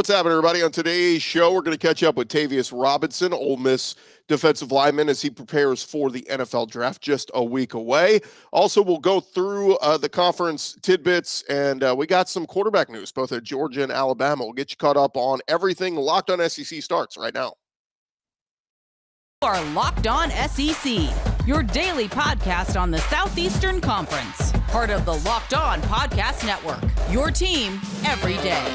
What's happening, everybody? On today's show, we're going to catch up with Tavius Robinson, Ole Miss defensive lineman, as he prepares for the NFL draft just a week away. Also, we'll go through the conference tidbits, and we got some quarterback news, both at Georgia and Alabama. We'll get you caught up on everything. Locked on SEC starts right now. You are Locked On SEC, your daily podcast on the Southeastern Conference. Part of the Locked On Podcast Network, your team every day.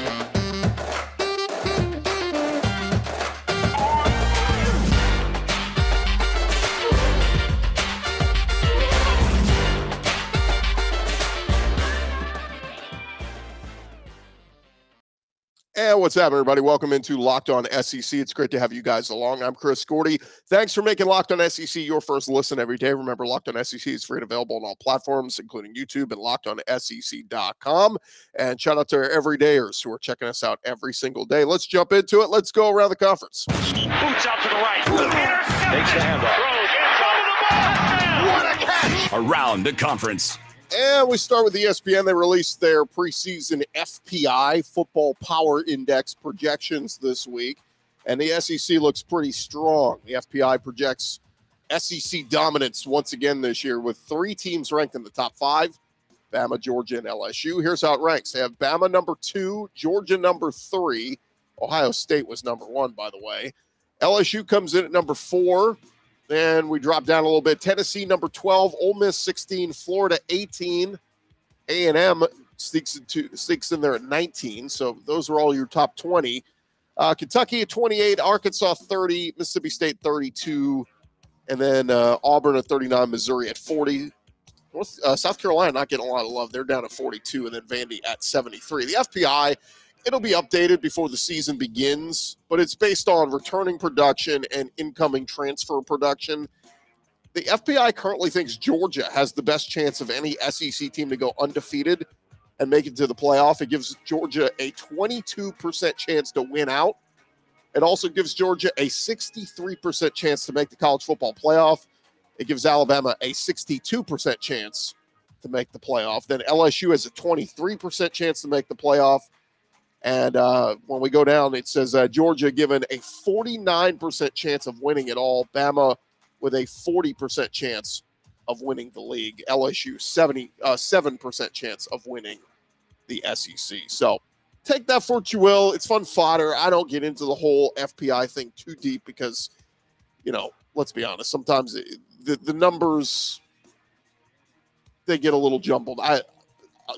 And what's happening, everybody? Welcome into Locked On SEC. It's great to have you guys along. I'm Chris Gordy. Thanks for making Locked On SEC your first listen every day. Remember, Locked On SEC is free and available on all platforms, including YouTube and LockedOnSEC.com. And shout out to our everydayers who are checking us out every single day. Let's jump into it. Let's go around the conference. Boots out to the right. Intercepted. Takes the handoff. What a catch. Around the conference. And we start with ESPN. They released their preseason FPI, Football Power Index projections this week, and the SEC looks pretty strong. The FPI projects SEC dominance once again this year with three teams ranked in the top five, Bama, Georgia, and LSU. Here's how it ranks. They have Bama number 2, Georgia number 3. Ohio State was number 1, by the way. LSU comes in at number 4. Then we drop down a little bit. Tennessee, number 12. Ole Miss, 16. Florida, 18. A&M sneaks in there at 19. So those are all your top 20. Kentucky at 28. Arkansas, 30. Mississippi State, 32. And then Auburn at 39. Missouri at 40. South Carolina not getting a lot of love. They're down at 42. And then Vandy at 73. The FPI, it'll be updated before the season begins, but it's based on returning production and incoming transfer production. The FPI currently thinks Georgia has the best chance of any SEC team to go undefeated and make it to the playoff. It gives Georgia a 22% chance to win out. It also gives Georgia a 63% chance to make the college football playoff. It gives Alabama a 62% chance to make the playoff. Then LSU has a 23% chance to make the playoff. And when we go down, it says Georgia given a 49% chance of winning it all. Bama with a 40% chance of winning the league. LSU 77% chance of winning the SEC. So take that for what you will. It's fun fodder. I don't get into the whole FPI thing too deep because, let's be honest. Sometimes the numbers, they get a little jumbled.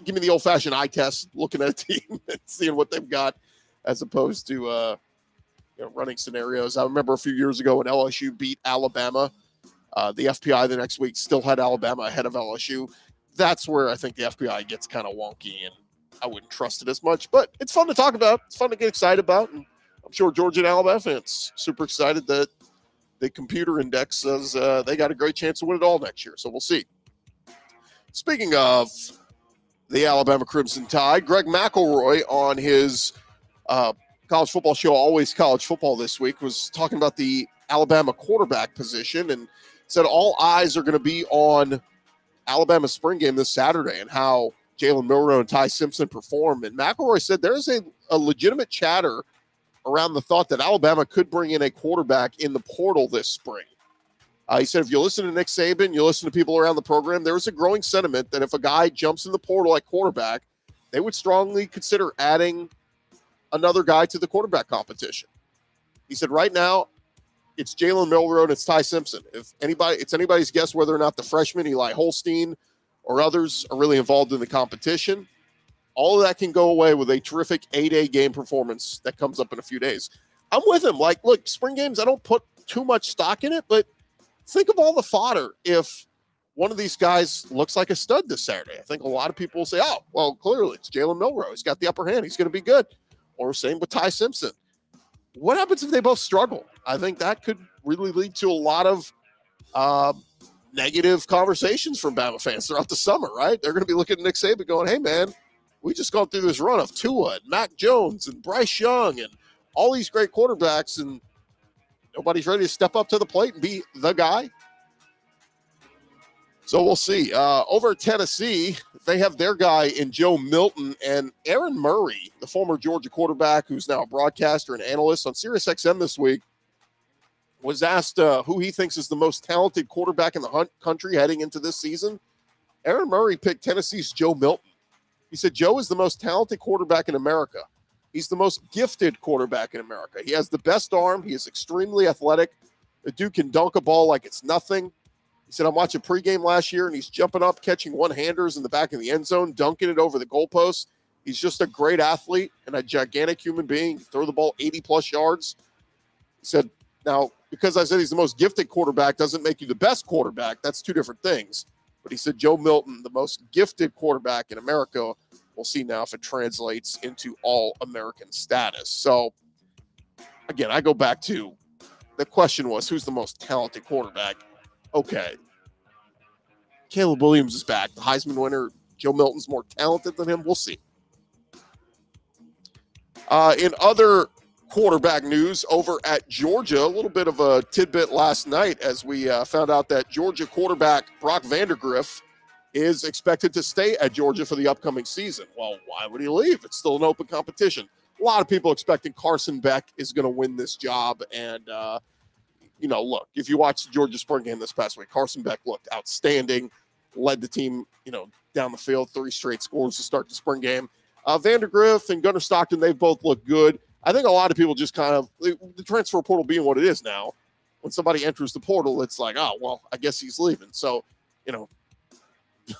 Give me the old-fashioned eye test, looking at a team and seeing what they've got, as opposed to running scenarios. I remember a few years ago when LSU beat Alabama. The FPI the next week still had Alabama ahead of LSU. That's where I think the FPI gets kind of wonky, and I wouldn't trust it as much. But it's fun to talk about. It's fun to get excited about, and I'm sure Georgia and Alabama fans super excited that the computer index says they got a great chance to win it all next year. So we'll see. Speaking of the Alabama Crimson Tide, Greg McElroy on his college football show, Always College Football, this week was talking about the Alabama quarterback position and said all eyes are going to be on Alabama's spring game this Saturday and how Jalen Milroe and Ty Simpson perform. And McElroy said there's a legitimate chatter around the thought that Alabama could bring in a quarterback in the portal this spring. He said, if you listen to Nick Saban, you listen to people around the program, there's a growing sentiment that if a guy jumps in the portal at quarterback, they would strongly consider adding another guy to the quarterback competition. He said, right now, it's Jalen Milroe and it's Ty Simpson. It's anybody's guess whether or not the freshman, Eli Holstein, or others are really involved in the competition. All of that can go away with a terrific 8A game performance that comes up in a few days. I'm with him. Look, spring games, I don't put too much stock in it, but think of all the fodder if one of these guys looks like a stud this Saturday. I think a lot of people will say, oh, well, clearly it's Jalen Milroe. He's got the upper hand. He's going to be good. Or same with Ty Simpson. What happens if they both struggle? I think that could really lead to a lot of negative conversations from Bama fans throughout the summer, right? They're going to be looking at Nick Saban going, hey, man, we just gone through this run of Tua and Mac Jones and Bryce Young and all these great quarterbacks, and nobody's ready to step up to the plate and be the guy. So we'll see. Over at Tennessee, they have their guy in Joe Milton, and Aaron Murray, the former Georgia quarterback who's now a broadcaster and analyst on SiriusXM this week, was asked who he thinks is the most talented quarterback in the country heading into this season. Aaron Murray picked Tennessee's Joe Milton. He said Joe is the most talented quarterback in America. He's the most gifted quarterback in America. He has the best arm. He is extremely athletic. The dude can dunk a ball like it's nothing. He said, I'm watching pregame last year, and he's jumping up, catching one-handers in the back of the end zone, dunking it over the goalpost. He's just a great athlete and a gigantic human being. He can throw the ball 80-plus yards. He said, now, because I said he's the most gifted quarterback doesn't make you the best quarterback. That's two different things. But he said Joe Milton, the most gifted quarterback in America. We'll see now if it translates into all-American status. So, again, I go back to the question was, who's the most talented quarterback? Okay. Caleb Williams is back. The Heisman winner. Joe Milton's more talented than him. We'll see. In other quarterback news over at Georgia, a little bit of a tidbit last night as we found out that Georgia quarterback Brock Vandagriff is expected to stay at Georgia for the upcoming season. Well, why would he leave? It's still an open competition. A lot of people expecting Carson Beck is going to win this job. And, look, if you watch the Georgia spring game this past week, Carson Beck looked outstanding, led the team, down the field, 3 straight scores to start the spring game. Vandagriff and Gunnar Stockton, they've both looked good. I think a lot of people just kind of, the transfer portal being what it is now, when somebody enters the portal, it's like, oh, well, I guess he's leaving. So,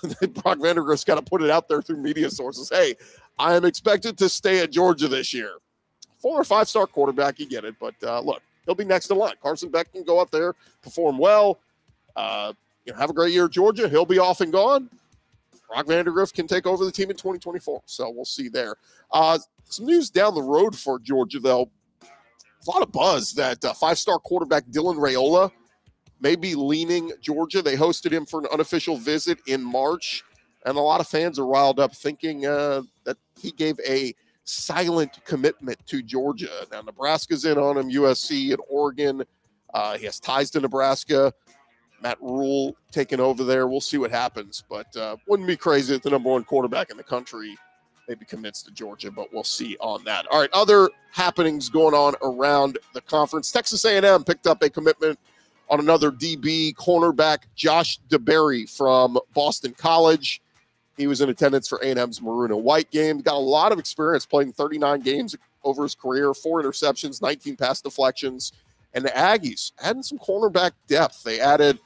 Brock Vandagriff's got to put it out there through media sources. Hey, I am expected to stay at Georgia this year. 4 or 5-star quarterback, you get it. But look, he'll be next in line. Carson Beck can go up there, perform well, have a great year at Georgia. He'll be off and gone. Brock Vandagriff can take over the team in 2024. So we'll see there. Some news down the road for Georgia, though. A lot of buzz that 5-star quarterback Dylan Raiola may be leaning Georgia. They hosted him for an unofficial visit in March, and a lot of fans are riled up thinking that he gave a silent commitment to Georgia. Now, Nebraska's in on him, USC and Oregon. He has ties to Nebraska. Matt Rule taking over there. We'll see what happens, but wouldn't be crazy if the number 1 quarterback in the country maybe commits to Georgia, but we'll see on that. All right, other happenings going on around the conference. Texas A&M picked up a commitment on another DB cornerback, Josh DeBerry from Boston College. He was in attendance for A&M's Maroon and White game. Got a lot of experience playing 39 games over his career, 4 interceptions, 19 pass deflections. And the Aggies adding some cornerback depth. They added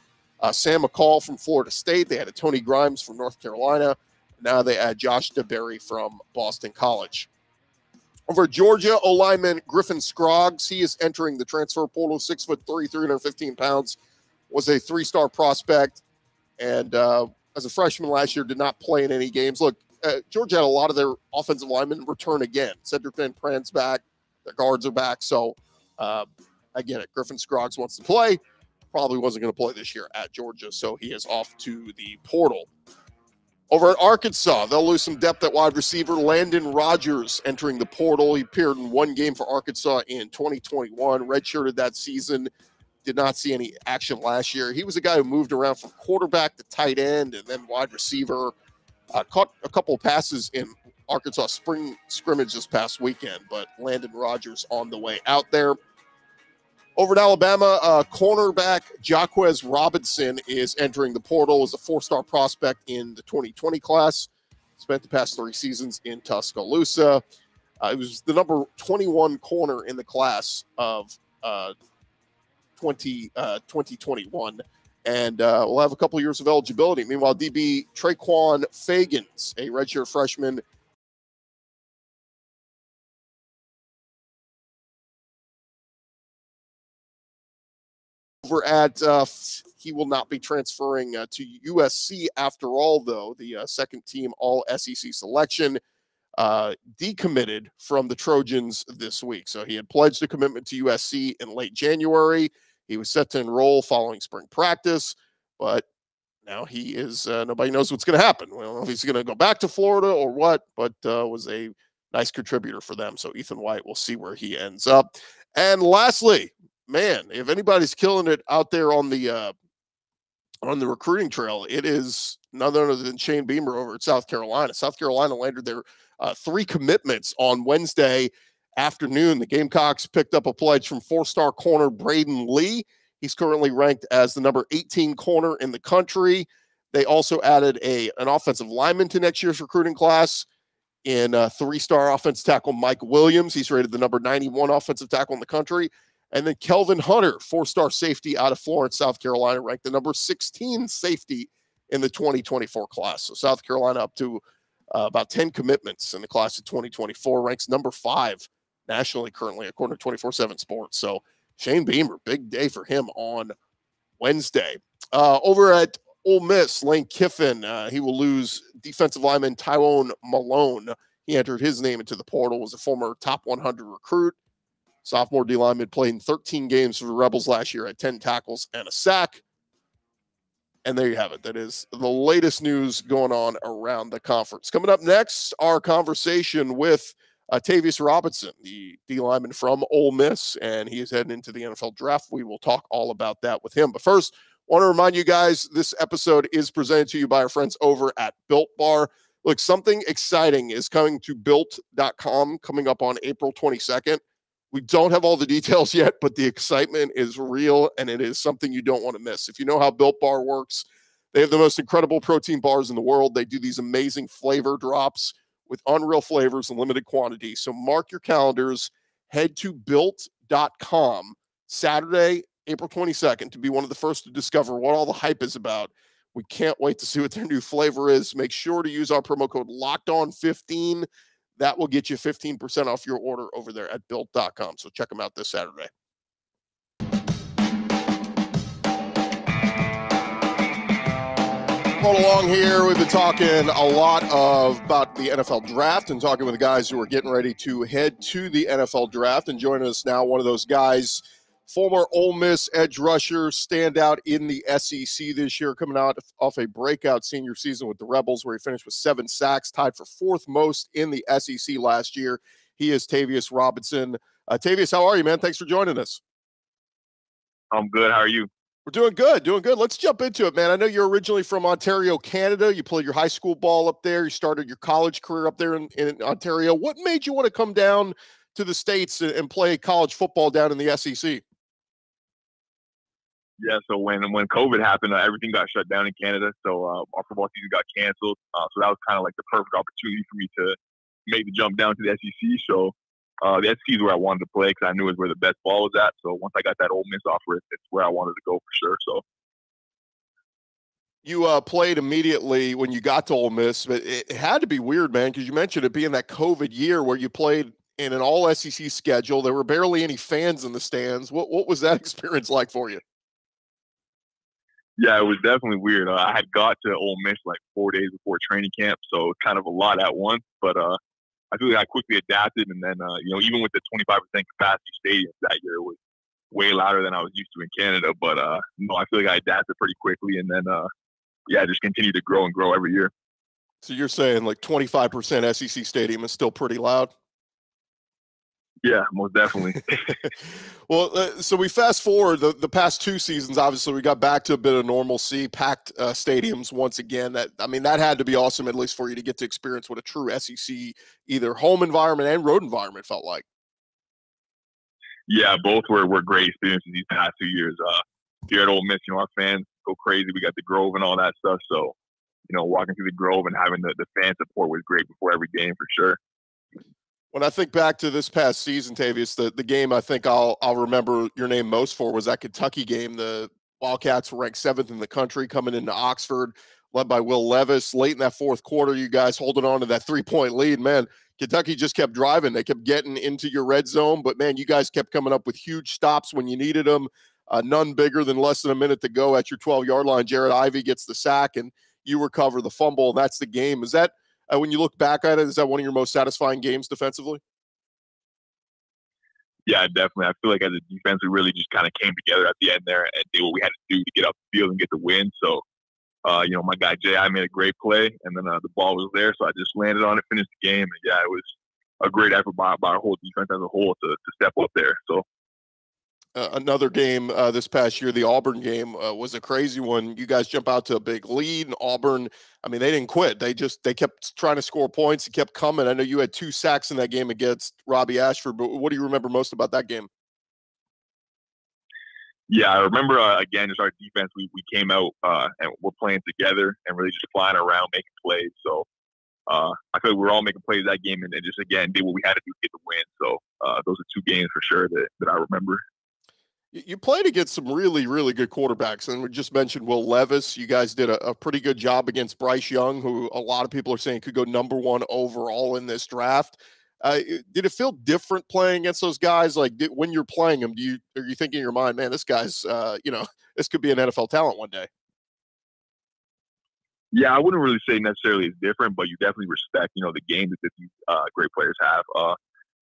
Sam McCall from Florida State. They added Tony Grimes from North Carolina. Now they add Josh DeBerry from Boston College. Over at Georgia, O-lineman Griffin Scroggs, he is entering the transfer portal, 6'3", 315 pounds, was a 3-star prospect, and as a freshman last year, did not play in any games. Look, Georgia had a lot of their offensive linemen return again. Cedric Van Pran's back, their guards are back, so I get it. Griffin Scroggs wants to play, probably wasn't going to play this year at Georgia, so he is off to the portal. Over at Arkansas, they'll lose some depth at wide receiver. Landon Rogers entering the portal. He appeared in 1 game for Arkansas in 2021, redshirted that season, did not see any action last year. He was a guy who moved around from quarterback to tight end and then wide receiver. Caught a couple of passes in Arkansas spring scrimmage this past weekend, but Landon Rogers on the way out there. Over at Alabama, cornerback Jaquez Robinson is entering the portal as a 4-star prospect in the 2020 class. Spent the past 3 seasons in Tuscaloosa. He was the number 21 corner in the class of 2021. And we'll have a couple years of eligibility. Meanwhile, DB Traquan Fagans, a redshirt freshman, over at he will not be transferring to USC after all, though. The second team all SEC selection decommitted from the Trojans this week. So he had pledged a commitment to USC in late January. He was set to enroll following spring practice, but now he is nobody knows what's going to happen. We don't know if he's going to go back to Florida or what, but was a nice contributor for them. So Ethan White, we'll see where he ends up. And lastly, man, if anybody's killing it out there on the on the recruiting trail, it is none other than Shane Beamer over at South Carolina. South Carolina landed their 3 commitments on Wednesday afternoon. The Gamecocks picked up a pledge from 4-star corner Braden Lee. He's currently ranked as the number 18 corner in the country. They also added an offensive lineman to next year's recruiting class in 3-star offensive tackle Mike Williams. He's rated the number 91 offensive tackle in the country. And then Kelvin Hunter, 4-star safety out of Florence, South Carolina, ranked the number 16 safety in the 2024 class. So South Carolina up to about 10 commitments in the class of 2024, ranks number 5 nationally currently, according to 24/7 Sports. So Shane Beamer, big day for him on Wednesday. Over at Ole Miss, Lane Kiffin, he will lose defensive lineman Tyrone Malone. He entered his name into the portal, was a former top 100 recruit. Sophomore D lineman played in 13 games for the Rebels last year, had 10 tackles and a sack. And there you have it. That is the latest news going on around the conference. Coming up next, our conversation with Tavius Robinson, the D lineman from Ole Miss, and he is heading into the NFL draft. We will talk all about that with him. But first, I want to remind you guys, this episode is presented to you by our friends over at Built Bar. Look, something exciting is coming to Built.com coming up on April 22nd. We don't have all the details yet, but the excitement is real, and it is something you don't want to miss. If you know how Built Bar works, they have the most incredible protein bars in the world. They do these amazing flavor drops with unreal flavors and limited quantity. So mark your calendars. Head to Built.com Saturday, April 22nd, to be one of the first to discover what all the hype is about. We can't wait to see what their new flavor is. Make sure to use our promo code LOCKEDON15. That will get you 15% off your order over there at Built.com. So check them out this Saturday. Roll along here. We've been talking a lot about the NFL draft and talking with the guys who are getting ready to head to the NFL draft. And joining us now, one of those guys, former Ole Miss edge rusher, standout in the SEC this year, coming out off a breakout senior season with the Rebels, where he finished with 7 sacks, tied for 4th most in the SEC last year. He is Tavius Robinson. Tavius, how are you, man? Thanks for joining us. I'm good. How are you? We're doing good, doing good. Let's jump into it, man. I know you're originally from Ontario, Canada. You played your high school ball up there. You started your college career up there in Ontario. What made you want to come down to the States and play college football down in the SEC? Yeah, so when COVID happened, everything got shut down in Canada. So our football season got canceled. So that was kind of like the perfect opportunity for me to make the jump down to the SEC. So the SEC is where I wanted to play because I knew it was where the best ball was at. So once I got that Ole Miss offer, it's where I wanted to go for sure. So you played immediately when you got to Ole Miss, but it had to be weird, man, because you mentioned it being that COVID year where you played in an all SEC schedule. There were barely any fans in the stands. What was that experience like for you? Yeah, it was definitely weird. I had got to Ole Miss like 4 days before training camp, so kind of a lot at once. But I feel like I quickly adapted, and then even with the 25% capacity stadium that year, it was way louder than I was used to in Canada. But I feel like I adapted pretty quickly, and then just continued to grow and grow every year. So you're saying like 25% SEC stadium is still pretty loud? Yeah, most definitely. Well, so we fast forward the past 2 seasons. Obviously, we got back to a bit of normalcy, packed stadiums once again. That had to be awesome, at least for you to get to experience what a true SEC, either home environment and road environment, felt like. Yeah, both were great experiences these past 2 years. Here at Ole Miss, our fans go crazy. We got the Grove and all that stuff. So, walking through the Grove and having the fan support was great before every game for sure. When I think back to this past season, Tavius, the game I think I'll remember your name most for was that Kentucky game. The Wildcats were ranked 7th in the country coming into Oxford, led by Will Levis. Late in that 4th quarter, you guys holding on to that 3-point lead. Man, Kentucky just kept driving. They kept getting into your red zone, but, man, you guys kept coming up with huge stops when you needed them. None bigger than less than a minute to go at your 12-yard line. Jared Ivey gets the sack, and you recover the fumble. That's the game. Is that when you look back at it, is that one of your most satisfying games defensively? Yeah, definitely. I feel like as a defense, we really just kind of came together at the end there and did what we had to do to get up the field and get the win. So, my guy J.I. made a great play, and then the ball was there, so I just landed on it, finished the game. And, yeah, it was a great effort by our whole defense as a whole to step up there. So, another game this past year, the Auburn game was a crazy one. You guys jump out to a big lead, and Auburn, I mean, they didn't quit. They kept trying to score points. It kept coming. I know you had 2 sacks in that game against Robbie Ashford, but what do you remember most about that game? Yeah, I remember, again, just our defense, we came out and we're playing together and really just flying around, making plays. So I feel like we were all making plays that game and just, again, did what we had to do to get the win. So those are 2 games for sure that I remember. You played against some really, really good quarterbacks. And we just mentioned Will Levis. You guys did a pretty good job against Bryce Young, who a lot of people are saying could go number 1 overall in this draft. Did it feel different playing against those guys? Like when you're playing them, are you thinking in your mind, man, this guy's, this could be an NFL talent one day? Yeah, I wouldn't really say necessarily it's different, but you definitely respect, the game that these great players have.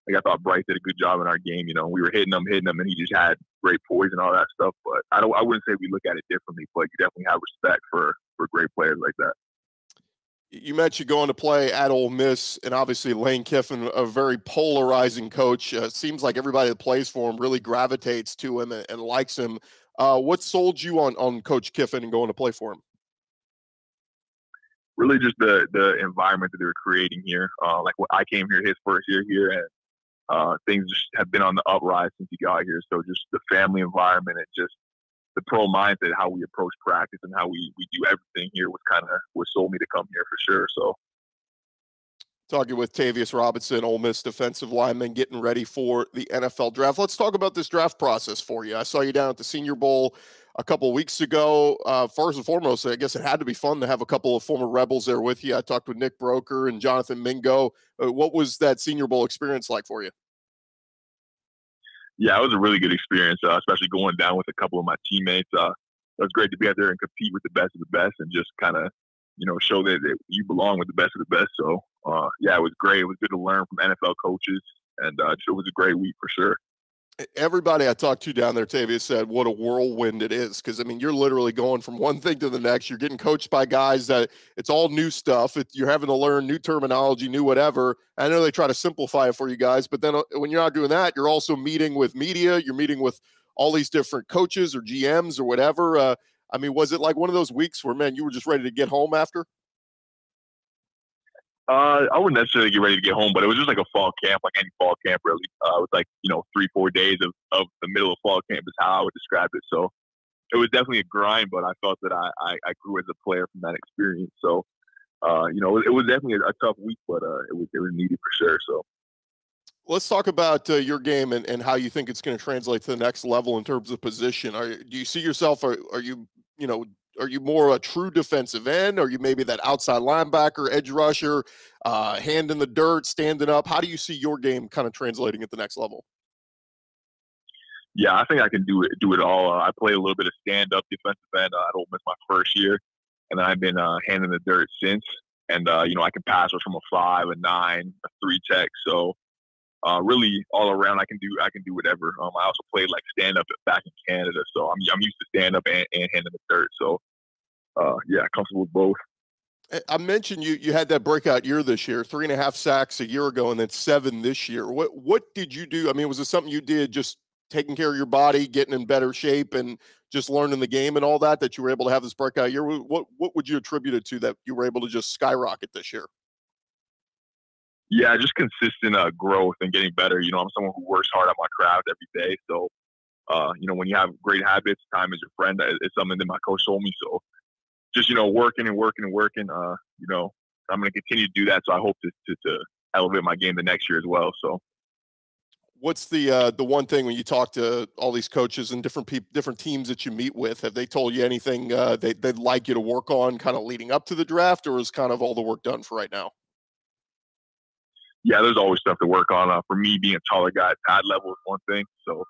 Like I thought Bryce did a good job in our game. We were hitting him, and he just had great poise and all that stuff. But I wouldn't say we look at it differently, but you definitely have respect for great players like that. You mentioned going to play at Ole Miss, and obviously Lane Kiffin, a very polarizing coach. Seems like everybody that plays for him really gravitates to him and likes him. What sold you on Coach Kiffin and going to play for him? Really just the environment that they were creating here. Like when I came here his first year here, and things just have been on the uprise since he got here. So just the family environment and just the pro mindset, how we approach practice and how we do everything here was kind of what sold me to come here for sure. So talking with Tavius Robinson, Ole Miss defensive lineman, getting ready for the NFL draft. Let's talk about this draft process for you. I saw you down at the Senior Bowl a couple of weeks ago. First and foremost, I guess it had to be fun to have a couple of former Rebels there with you. I talked with Nick Broker and Jonathan Mingo. What was that Senior Bowl experience like for you? Yeah, it was a really good experience, especially going down with a couple of my teammates. It was great to be out there and compete with the best of the best and just kind of, show that you belong with the best of the best. So, yeah, it was great. It was good to learn from NFL coaches, and it was a great week for sure. Everybody I talked to down there, Tavius, said what a whirlwind it is. Because, I mean, you're literally going from one thing to the next. You're getting coached by guys that it's all new stuff. You're having to learn new terminology, new whatever. I know they try to simplify it for you guys. But then when you're not doing that, you're also meeting with media. You're meeting with all these different coaches or GMs or whatever. I mean, was it like one of those weeks where, man, you were just ready to get home after? I wouldn't necessarily get ready to get home, but it was just like a fall camp, like any fall camp, really. It was like, 3-4 days of the middle of fall camp is how I would describe it. So it was definitely a grind, but I felt that I grew as a player from that experience. So, it was definitely a tough week, but it was needed for sure. So let's talk about your game and how you think it's going to translate to the next level in terms of position. Do you see yourself, are you more a true defensive end? Are you maybe that outside linebacker, edge rusher, hand in the dirt, standing up? How do you see your game kind of translating at the next level? Yeah, I think I can do it all. I played a little bit of stand-up defensive end at Ole Miss my first year, and then I've been hand in the dirt since. And, I can pass rush from a 5, a 9, a 3 tech. So really all around I can do whatever. I also played like stand-up back in Canada. So I'm used to stand-up and hand in the dirt. So yeah, comfortable with both. I mentioned you had that breakout year this year, 3.5 sacks a year ago, and then 7 this year. What did you do? I mean, was it something you did just taking care of your body, getting in better shape, and just learning the game and all that you were able to have this breakout year? What would you attribute it to that you were able to just skyrocket this year? Yeah, just consistent growth and getting better. I'm someone who works hard at my craft every day. So, when you have great habits, time is your friend. It's something that my coach told me. So just, working and working and working, I'm going to continue to do that. So I hope to elevate my game the next year as well. So what's the one thing when you talk to all these coaches and different teams that you meet with, have they told you anything they'd like you to work on kind of leading up to the draft, or is kind of all the work done for right now? Yeah, there's always stuff to work on. For me, being a taller guy, pad level is one thing. So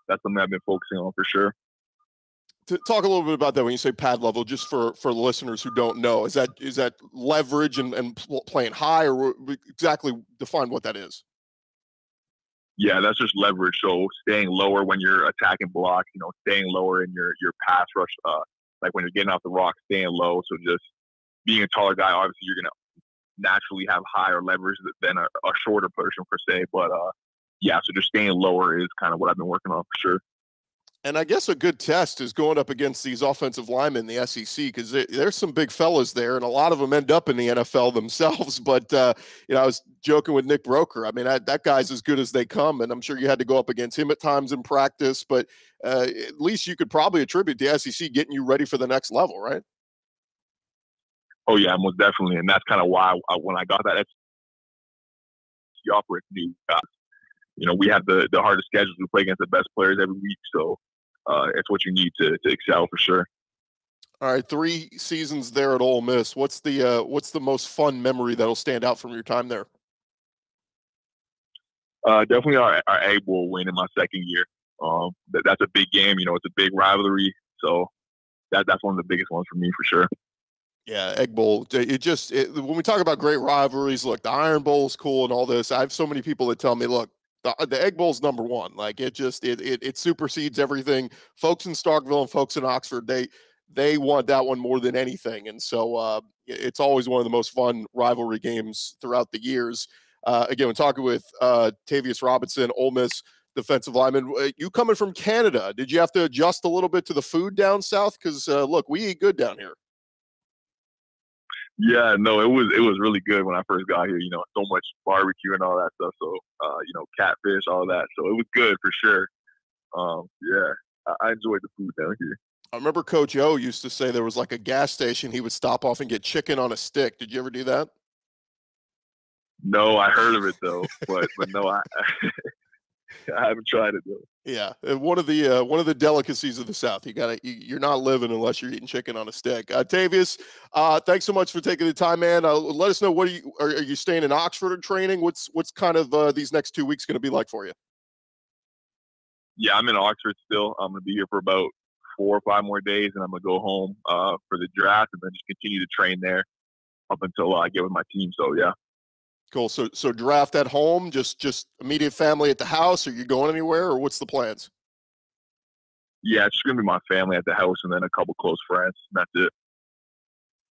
that's something I've been focusing on for sure. To talk a little bit about that, when you say pad level, just for the listeners who don't know, is that leverage and playing high, or exactly define what that is? Yeah, that's just leverage. So staying lower when you're attacking blocks, staying lower in your pass rush, like when you're getting off the rock, staying low. So just being a taller guy, obviously you're going to naturally have higher leverage than a shorter person per se. But yeah, so just staying lower is kind of what I've been working on for sure. And I guess a good test is going up against these offensive linemen in the SEC, because there's some big fellas there, and a lot of them end up in the NFL themselves. But, I was joking with Nick Broker. I mean, that guy's as good as they come, and I'm sure you had to go up against him at times in practice. But at least you could probably attribute the SEC getting you ready for the next level, right? Oh, yeah, most definitely. And that's kind of why when I got that SEC offer, it's new. We have the hardest schedules. We play against the best players every week. So it's what you need to excel for sure. All right, 3 seasons there at Ole Miss. What's the most fun memory that'll stand out from your time there? Definitely our Egg Bowl win in my second year. That's a big game. It's a big rivalry. So that's one of the biggest ones for me for sure. Yeah, Egg Bowl. When we talk about great rivalries, look, the Iron Bowl is cool and all this. I have so many people that tell me, look, the Egg Bowl's number one. Like it supersedes everything. Folks in Starkville and folks in Oxford, they want that one more than anything. And so it's always one of the most fun rivalry games throughout the years. Again, we're talking with Tavius Robinson, Ole Miss defensive lineman. You coming from Canada, did you have to adjust a little bit to the food down south? Because look, we eat good down here. Yeah, no, it was really good when I first got here. So much barbecue and all that stuff. So, catfish, all that. So it was good for sure. Yeah, I enjoyed the food down here. I remember Coach O used to say there was like a gas station he would stop off and get chicken on a stick. Did you ever do that? No, I heard of it though, but no, I haven't tried it though. Yeah, one of the delicacies of the South. You're not living unless you're eating chicken on a stick. Tavius, thanks so much for taking the time, man. Let us know, are you staying in Oxford or training? What's kind of these next 2 weeks going to be like for you? Yeah, I'm in Oxford still. I'm going to be here for about 4 or 5 more days, and I'm going to go home for the draft and then just continue to train there up until I get with my team. So yeah. Cool. So draft at home, just immediate family at the house. Are you going anywhere, or what's the plans? Yeah, it's going to be my family at the house and then a couple close friends. That's it.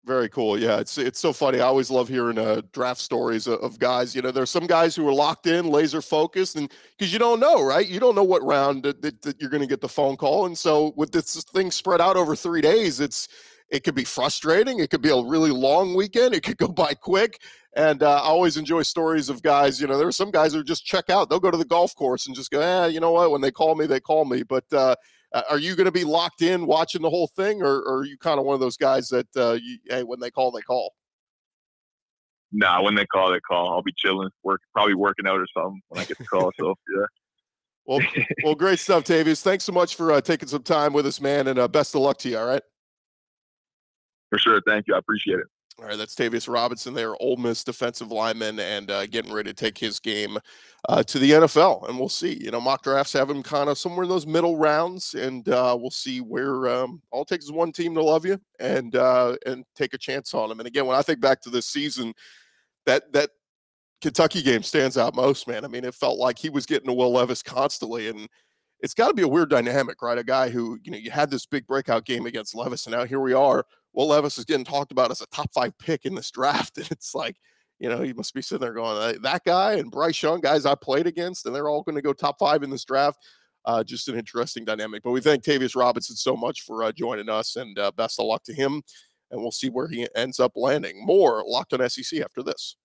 Very cool. Yeah, it's so funny. I always love hearing draft stories of guys. There's some guys who are locked in, laser focused, and because you don't know, right? You don't know what round that you're going to get the phone call, and so with this thing spread out over 3 days, it could be frustrating. It could be a really long weekend. It could go by quick. And I always enjoy stories of guys. There are some guys who just check out. They'll go to the golf course and just go, you know what? When they call me, they call me. But are you going to be locked in watching the whole thing, or are you kind of one of those guys that, hey, when they call, they call? Nah, when they call, they call. I'll be chilling, probably working out or something when I get the call. So, yeah. Well, great stuff, Tavius. Thanks so much for taking some time with us, man, and best of luck to you, all right? For sure. Thank you. I appreciate it. All right, that's Tavius Robinson there, Ole Miss defensive lineman, and getting ready to take his game to the NFL. And we'll see. Mock drafts have him kind of somewhere in those middle rounds, and we'll see where all it takes is one team to love you and take a chance on him. And again, when I think back to this season, that Kentucky game stands out most, man. I mean, it felt like he was getting to Will Levis constantly, and it's got to be a weird dynamic, right? A guy who, you had this big breakout game against Levis, and now here we are. Will Levis is getting talked about as a top 5 pick in this draft. And it's like, he must be sitting there going, that guy and Bryce Young, guys I played against, and they're all going to go top 5 in this draft. Just an interesting dynamic. But we thank Tavius Robinson so much for joining us, and best of luck to him. And we'll see where he ends up landing. More Locked on SEC after this.